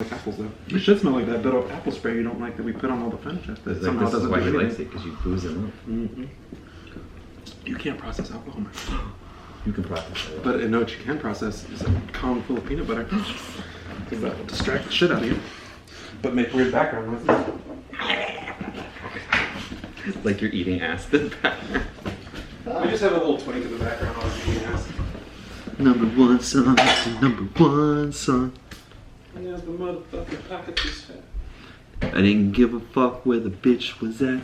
like apples though. It should smell like that bit of apple spray you don't like that we put on all the furniture. That somehow this doesn't is why do he anything. likes it, because you booze him up. Mm-hmm. You can't process alcohol, man. You can process it. But you know what you can process is a cone full of peanut butter. That will distract the shit out of you. But make weird background noises. Like you're eating ass in the background. We just have a little twink in the background while we're eating ass. Number one song, number one song. And there's the motherfucking pocket is fat. I didn't give a fuck where the bitch was at.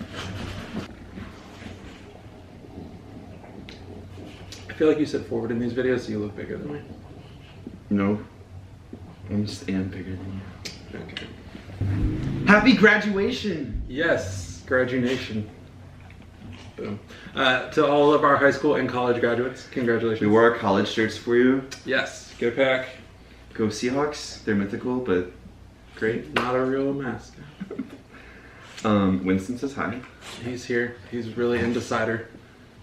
I feel like you sit forward in these videos so you look bigger than me. No. I just am bigger than you. Okay. Happy graduation! Yes, graduation. Boom. To all of our high school and college graduates, congratulations. We wore our college shirts for you. Yes, get a pack. Go Seahawks. They're mythical, but great. Not a real mask. Winston says hi. He's here. He's really into cider,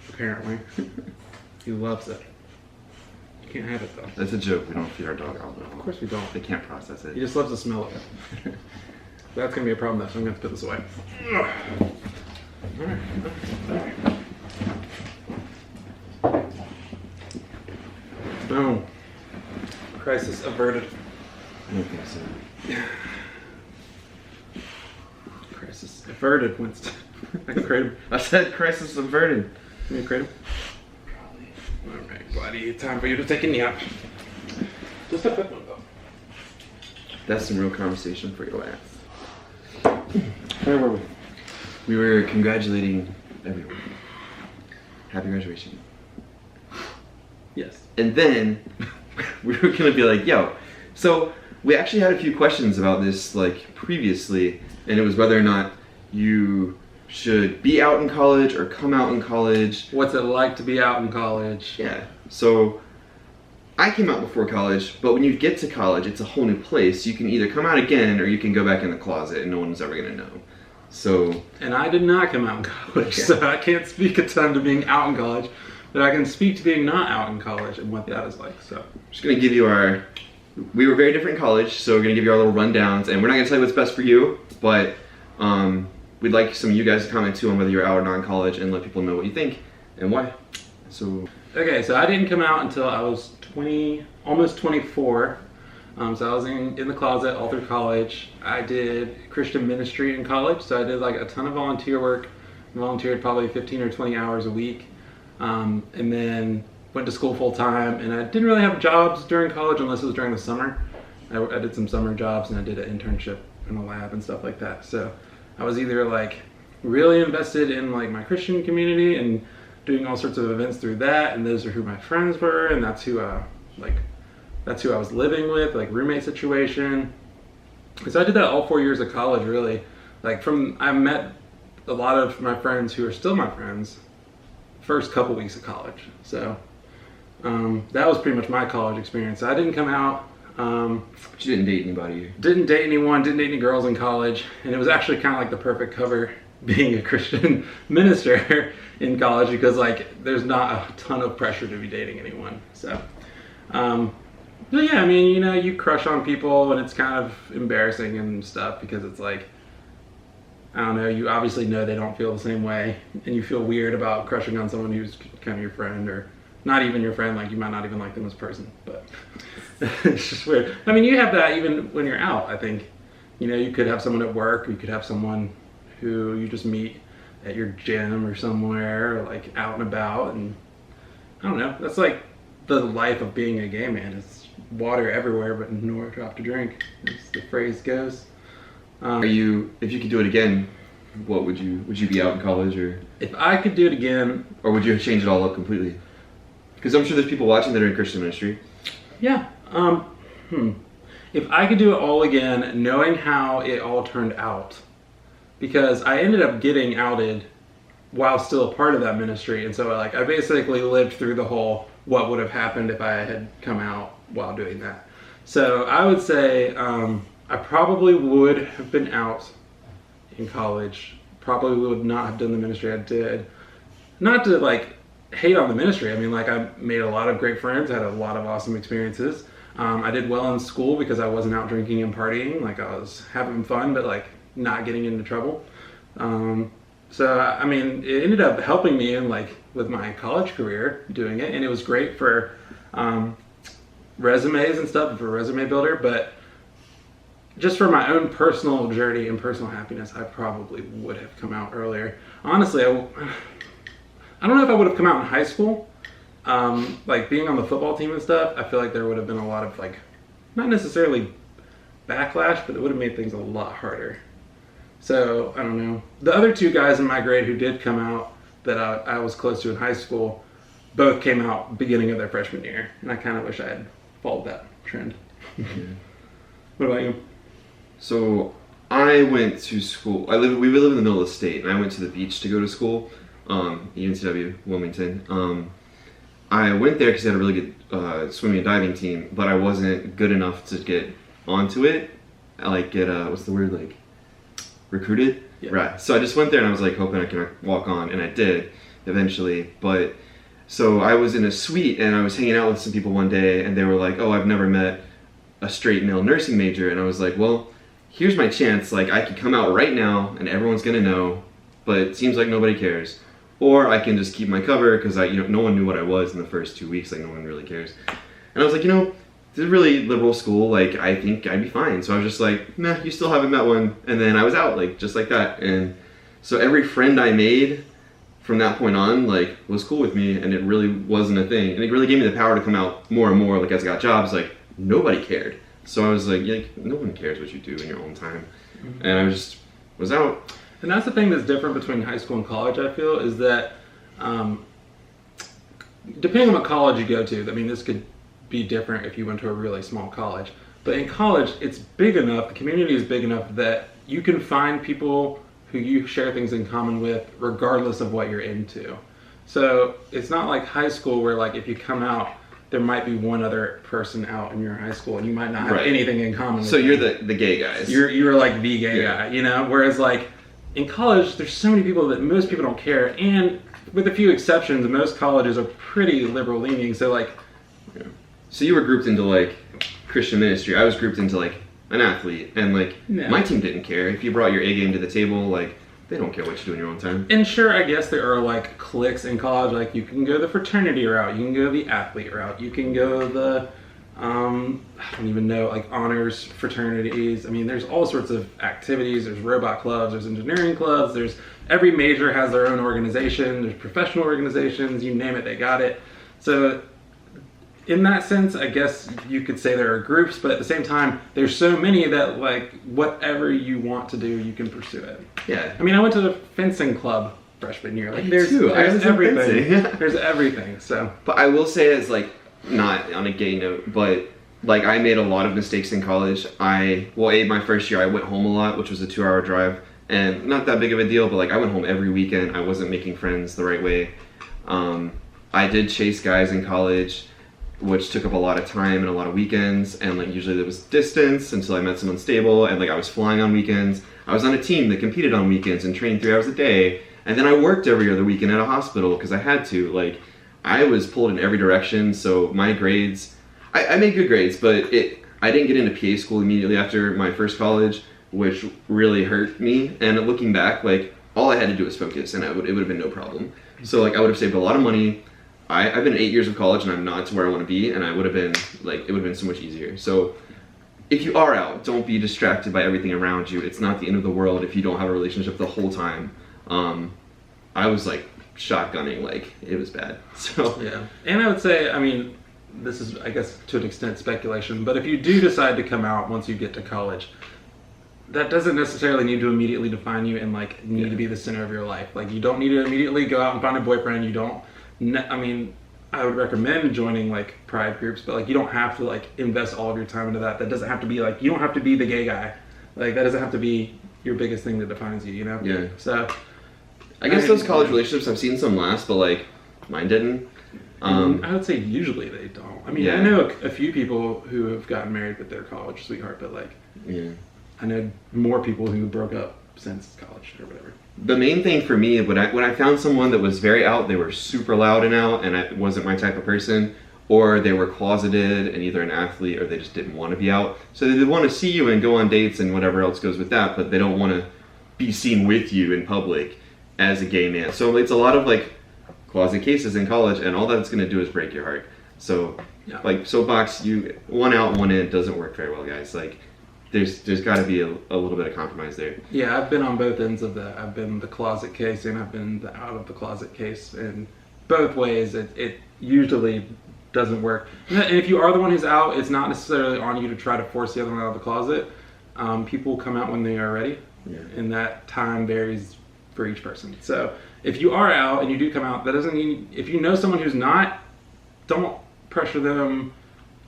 apparently. He loves it. You can't have it though. That's a joke. We don't feed our dog alcohol. Of course we don't. They can't process it. He just loves the smell of it. That's gonna be a problem though, so I'm gonna have to put this away. Alright. Boom. Crisis averted. I don't think so. Crisis averted, Winston. I can crate him. I said crisis averted. Can you crate him? Alright, buddy. Time for you to take a nap. Just a quick one though. That's some real conversation for your ass. Where were we? We were congratulating everyone. Happy graduation. Yes. And then we were gonna be like, yo, so we actually had a few questions about this like previously, and it was whether or not you should be out in college or come out in college. What's it like to be out in college? Yeah. So I came out before college, but when you get to college, it's a whole new place. You can either come out again or you can go back in the closet and no one's ever gonna know. So. And I did not come out in college, Yeah. so I can't speak a ton to being out in college, but I can speak to being not out in college and what that is like, so. I'm just gonna give you we were very different in college, so we're gonna give you our little rundowns, and we're not gonna tell you what's best for you, but we'd like some of you guys to comment too on whether you're out or not in college and let people know what you think and why. So. Okay, so I didn't come out until I was almost 24. So I was in the closet all through college. I did Christian ministry in college, so I did like a ton of volunteer work. Volunteered probably 15 or 20 hours a week. And then went to school full time, and I didn't really have jobs during college unless it was during the summer. I did some summer jobs and I did an internship in a lab and stuff like that. So I was either like really invested in like my Christian community and doing all sorts of events through that, and those are who my friends were, and that's who I was living with, like roommate situation. So I did that all 4 years of college, really. Like I met a lot of my friends who are still my friends first couple weeks of college. So that was pretty much my college experience. I didn't come out. But you didn't date anybody. Didn't date anyone, didn't date any girls in college, and it was actually kind of like the perfect cover being a Christian minister in college, because like there's not a ton of pressure to be dating anyone. So but yeah, I mean, you know, you crush on people and it's kind of embarrassing and stuff, because it's like, I don't know, you obviously know they don't feel the same way, and you feel weird about crushing on someone who's kind of your friend, or not even your friend, like you might not even like them as a person, but it's just weird. I mean, you have that even when you're out, I think. You know, you could have someone at work, or you could have someone who you just meet at your gym or somewhere, or like out and about, and I don't know, that's like the life of being a gay man. It's water everywhere but nowhere to drop to drink, as the phrase goes. If you could do it again, what would you be out in college, or? If I could do it again. Or would you change it all up completely? Because I'm sure there's people watching that are in Christian ministry. Yeah. If I could do it all again, knowing how it all turned out, because I ended up getting outed while still a part of that ministry, and so like I basically lived through the whole what would have happened if I had come out while doing that. So I would say I probably would have been out in college, probably would not have done the ministry I did. Not to like hate on the ministry, I mean, like I made a lot of great friends, had a lot of awesome experiences. I did well in school because I wasn't out drinking and partying. Like I was having fun, but like not getting into trouble. So I mean, it ended up helping me in like with my college career doing it, and it was great for resumes and stuff, for resume builder. But just for my own personal journey and personal happiness, I probably would have come out earlier. Honestly, I don't know if I would have come out in high school. Like being on the football team and stuff, I feel like there would have been a lot of like, not necessarily backlash, but it would have made things a lot harder. So I don't know. The other two guys in my grade who did come out that I was close to in high school, both came out beginning of their freshman year, and I kind of wish I had followed that trend. What about you? So I went to school. We live in the middle of the state, and I went to the beach to go to school. UNCW, Wilmington. I went there because they had a really good swimming and diving team, but I wasn't good enough to get onto it. I like get what's the word, like recruited? Yeah. Right. So I just went there and I was like hoping I could walk on, and I did eventually. But so I was in a suite and I was hanging out with some people one day, and they were like, "Oh, I've never met a straight male nursing major," and I was like, "Well, here's my chance. Like I could come out right now and everyone's gonna know, but it seems like nobody cares." Or I can just keep my cover because no one knew what I was in the first 2 weeks. Like no one really cares. And I was like, this is a really liberal school. Like I think I'd be fine. So I was just like, nah, you still haven't met one. And then I was out, like just like that. And so every friend I made from that point on, like was cool with me, and it really wasn't a thing. And it really gave me the power to come out more and more. Like as I got jobs, like nobody cared. So I was like, no one cares what you do in your own time. Mm-hmm. And I was out. And that's the thing that's different between high school and college, I feel, is that depending on what college you go to, I mean, this could be different if you went to a really small college. But in college, it's big enough, the community is big enough that you can find people who you share things in common with regardless of what you're into. So it's not like high school where like if you come out, there might be one other person out in your high school and you might not have anything in common with So them. you're the gay guys. You're like the gay guy, Whereas like in college, there's so many people that most people don't care, and with a few exceptions, most colleges are pretty liberal leaning. So like, so you were grouped into like Christian ministry. I was grouped into like an athlete, and like my team didn't care if you brought your A game to the table. Like they don't care what you do in your own time. And sure, I guess there are like cliques in college. Like you can go the fraternity route, you can go the athlete route, you can go the I don't even know, like honors fraternities. I mean, there's all sorts of activities. There's robot clubs, there's engineering clubs, there's every major has their own organization, there's professional organizations, you name it, they got it. So in that sense, I guess you could say there are groups, but at the same time, there's so many that like whatever you want to do, you can pursue it. Yeah. I mean, I went to the fencing club freshman year. Like there's everything. There's everything. So, but I will say, as like, not on a gay note, but like I made a lot of mistakes in college. My first year I went home a lot, which was a 2-hour drive, and not that big of a deal, but like I went home every weekend. I wasn't making friends the right way. I did chase guys in college, which took up a lot of time and a lot of weekends, and like usually there was distance until I met someone stable, and like I was flying on weekends. I was on a team that competed on weekends and trained 3 hours a day, and then I worked every other weekend at a hospital because I had to. Like I was pulled in every direction, so my grades, I made good grades, but I didn't get into PA school immediately after my first college, which really hurt me. And looking back, like all I had to do was focus, and it would have been no problem. So like I would have saved a lot of money. I've been 8 years of college, and I'm not to where I want to be, and I would have been like, it would have been so much easier. So if you are out, don't be distracted by everything around you. It's not the end of the world if you don't have a relationship the whole time. I was like shotgunning, like it was bad. So yeah, and I would say, I mean, this is, I guess, to an extent speculation, but if you do decide to come out once you get to college, that doesn't necessarily need to immediately define you and like need to be the center of your life. Like you don't need to immediately go out and find a boyfriend. You don't. I mean, I would recommend joining like pride groups, but like you don't have to like invest all of your time into that. That doesn't have to be like, you don't have to be the gay guy. Like that doesn't have to be your biggest thing that defines you. Yeah. So I guess those college relationships, I've seen some last, but like mine didn't. I would say usually they don't. I mean, I know a few people who have gotten married with their college sweetheart, but like, I know more people who broke up since college or whatever. The main thing for me, when I found someone that was very out, they were super loud and out, and I wasn't my type of person, or they were closeted and either an athlete or they just didn't want to be out. So they want to see you and go on dates and whatever else goes with that, but they don't want to be seen with you in public as a gay man. So it's a lot of like closet cases in college, and all that's going to do is break your heart. So like soapbox, you one out, one in doesn't work very well, guys. Like there's got to be a little bit of compromise there. Yeah, I've been on both ends of that. I've been the closet case and I've been the out of the closet case, and both ways it usually doesn't work. And if you are the one who's out, it's not necessarily on you to try to force the other one out of the closet. People come out when they are ready, and that time varies for each person. So if you are out and you do come out, that doesn't mean, if you know someone who's not, don't pressure them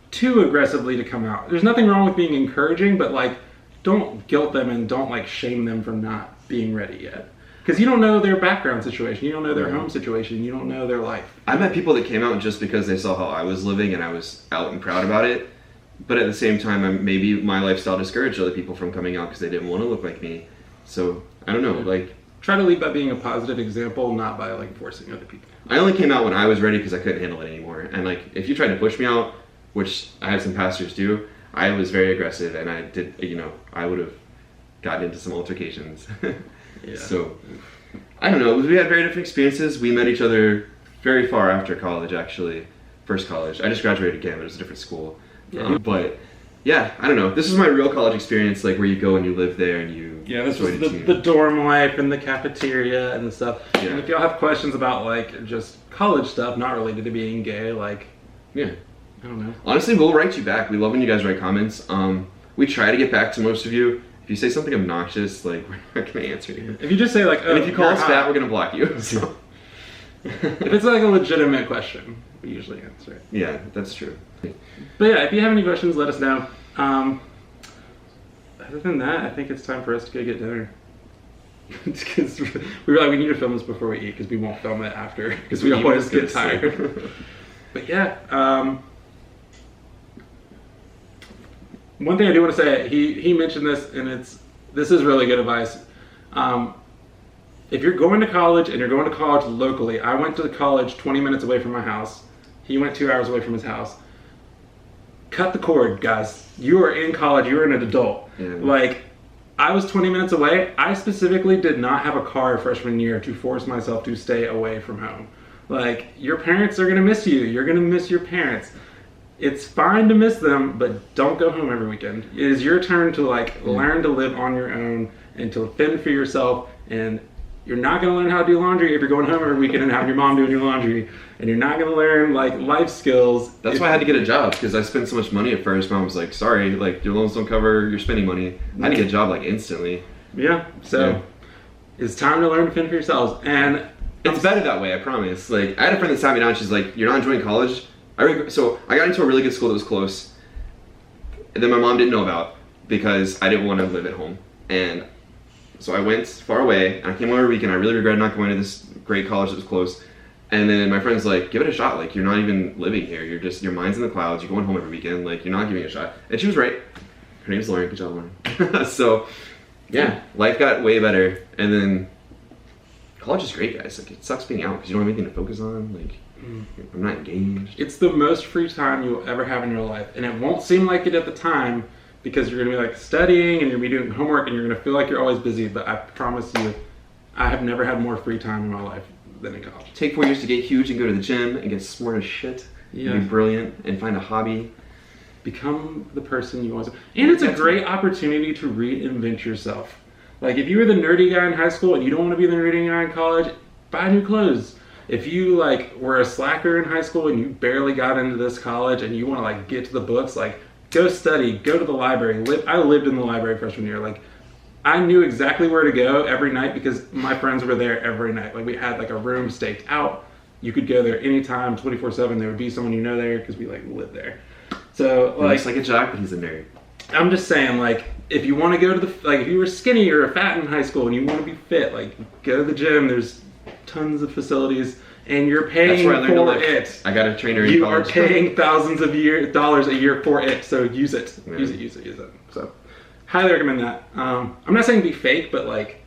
too aggressively to come out. There's nothing wrong with being encouraging, but like don't guilt them and don't like shame them for not being ready yet. Because you don't know their background situation, you don't know their home situation, you don't know their life. I met people that came out just because they saw how I was living and I was out and proud about it. But at the same time, maybe my lifestyle discouraged other people from coming out because they didn't want to look like me. So I don't know, like try to lead by being a positive example, not by like forcing other people. I only came out when I was ready because I couldn't handle it anymore. And like if you tried to push me out, which I had some pastors do, I was very aggressive and I did, I would have gotten into some altercations. Yeah. So I don't know, we had very different experiences. We met each other very far after college, actually. First college. I just graduated again, but it was a different school. Yeah. But yeah, I don't know. This is my real college experience, like where you go and you live there and you this was the dorm life and the cafeteria and the stuff. Yeah. And if y'all have questions about like just college stuff not related to being gay, like I don't know. Honestly, we'll write you back. We love when you guys write comments. We try to get back to most of you. If you say something obnoxious, like we're not gonna answer you. If you just say like, and if you call us fat, we're gonna block you. So. If it's like a legitimate question, we usually answer it. Yeah, that's true. But yeah, if you have any questions, let us know. Other than that, I think it's time for us to go get dinner. Because we were like, we need to film this before we eat because we won't film it after because we always get tired. But yeah, one thing I do want to say, he mentioned this, and this is really good advice. If you're going to college and you're going to college locally, I went to college 20 minutes away from my house. He went 2 hours away from his house. Cut the cord, guys. You are in college. You are an adult. Yeah. Like, I was 20 minutes away. I specifically did not have a car freshman year to force myself to stay away from home. Like, your parents are going to miss you. You're going to miss your parents. It's fine to miss them, but don't go home every weekend. It is your turn to like learn to live on your own and to fend for yourself. And you're not going to learn how to do laundry if you're going home every weekend and having your mom doing your laundry. And you're not going to learn like life skills. That's why I had to get a job, because I spent so much money at first. Mom was like, sorry, like your loans don't cover your spending money. I had to get a job like instantly. Yeah, so it's time to learn to fend for yourselves. And it's better that way, I promise. Like, I had a friend that sat me down, she's like, you're not enjoying college? So I got into a really good school that was close, and then my mom didn't know about because I didn't want to live at home. And so I went far away, and I came home every weekend. I really regretted not going to this great college that was close. And then my friend's like, give it a shot. Like, you're not even living here. You're just, your mind's in the clouds. You're going home every weekend. Like, you're not giving it a shot. And she was right. Her name's Lauren. Good job, Lauren. So, yeah, life got way better. And then college is great, guys. Like, it sucks being out because you don't have anything to focus on. Like, I'm not engaged. It's the most free time you'll ever have in your life. And it won't seem like it at the time because you're going to be like studying and you're going to be doing homework and you're going to feel like you're always busy. But I promise you, I have never had more free time in my life than in college. Take 4 years to get huge and go to the gym and get smart as shit. Yeah. And be brilliant and find a hobby. Become the person you want to. And it's a great opportunity to reinvent yourself. Like if you were the nerdy guy in high school and you don't want to be the nerdy guy in college, buy new clothes. If you like were a slacker in high school and you barely got into this college and you want to like get to the books, like go study, go to the library. I lived in the library freshman year. Like I knew exactly where to go every night because my friends were there every night. Like we had like a room staked out. You could go there anytime, 24/7. There would be someone you know there because we like lived there. So like, looks like a jock, but he's a nerd. I'm just saying, like, if you want to go to the, like, if you were skinny or fat in high school and you want to be fit, like, go to the gym. There's tons of facilities, and you're paying for it. I got a trainer in you college. You are paying thousands of dollars a year for it, so use it. Yeah. Use it. So, highly recommend that. I'm not saying be fake, but like,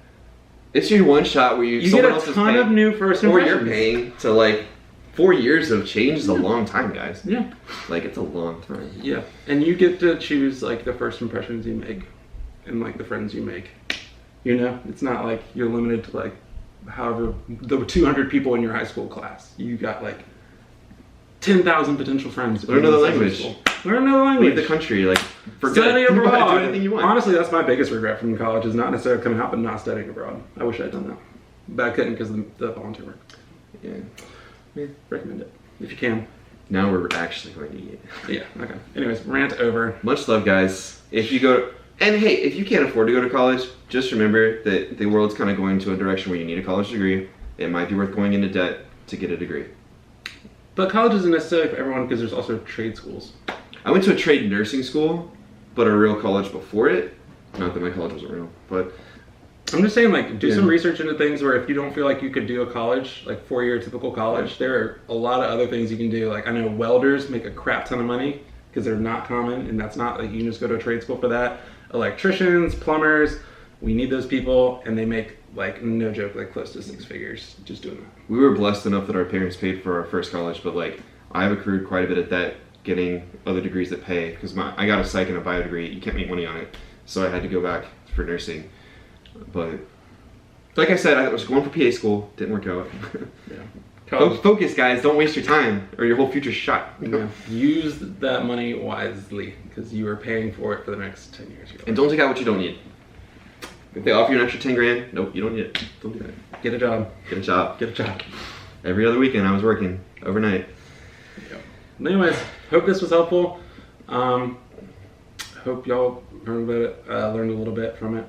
it's your one shot where you get a ton of new first impressions. Or you're paying to like 4 years of change is a long time, guys. Yeah. Like, it's a long time. Yeah. And you get to choose like the first impressions you make and like the friends you make. You know, it's not like you're limited to like however the 200 people in your high school class. You got like 10,000 potential friends. Learn another language. Learn another language. Leave the country, like, forget Study it. abroad. Do anything you want. Honestly, that's my biggest regret from college is not necessarily coming out, but not studying abroad. I wish I'd done that. But I couldn't because of the volunteer work. Yeah. Recommend it if you can. Now we're actually going to eat. Yeah, okay. Anyways, rant over. Much love, guys. If you go, and hey, if you can't afford to go to college, just remember that the world's kind of going to a direction where you need a college degree. It might be worth going into debt to get a degree. But college isn't necessarily for everyone because there's also trade schools. I went to a trade nursing school, but a real college before it. Not that my college wasn't real, but I'm just saying, like, do some research into things where if you don't feel like you could do a college, like 4-year typical college, there are a lot of other things you can do. Like, I know welders make a crap ton of money because they're not common, and that's not, like, you can just go to a trade school for that. Electricians, plumbers, we need those people, and they make, like, no joke, like, close to 6 figures just doing that. we were blessed enough that our parents paid for our first college, but, like, I've accrued quite a bit of debt getting other degrees that pay, because I got a psych and a bio degree. You can't make money on it, so I had to go back for nursing. But like I said, I was going for PA school, didn't work out. Yeah. Focus, guys, don't waste your time or your whole future's shot. Yeah. Use that money wisely because you are paying for it for the next 10 years. And don't take out what you don't need. If they offer you an extra 10 grand, nope, you don't need it. Don't do that. Get a job. Get a job. Get a job. Every other weekend I was working overnight. Yeah. Anyways, hope this was helpful. Hope y'all learned a little bit from it.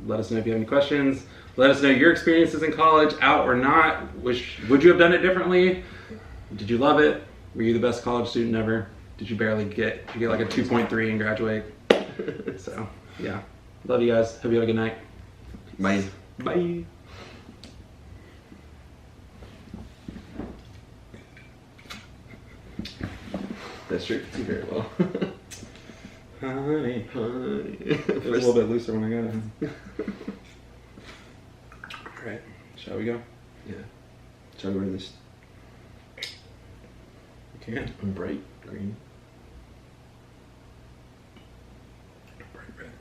Let us know if you have any questions. Let us know your experiences in college, out or not. Would you have done it differently? Did you love it? Were you the best college student ever? Did you get like a 2.3 and graduate? So, yeah. Love you guys. Hope you have a good night. Bye. Bye. That shirt fits you very well. Honey. Honey. It was a little bit looser when I got it. Alright, shall we go? Yeah. Shall we wear this? We can. Bright green. Bright red.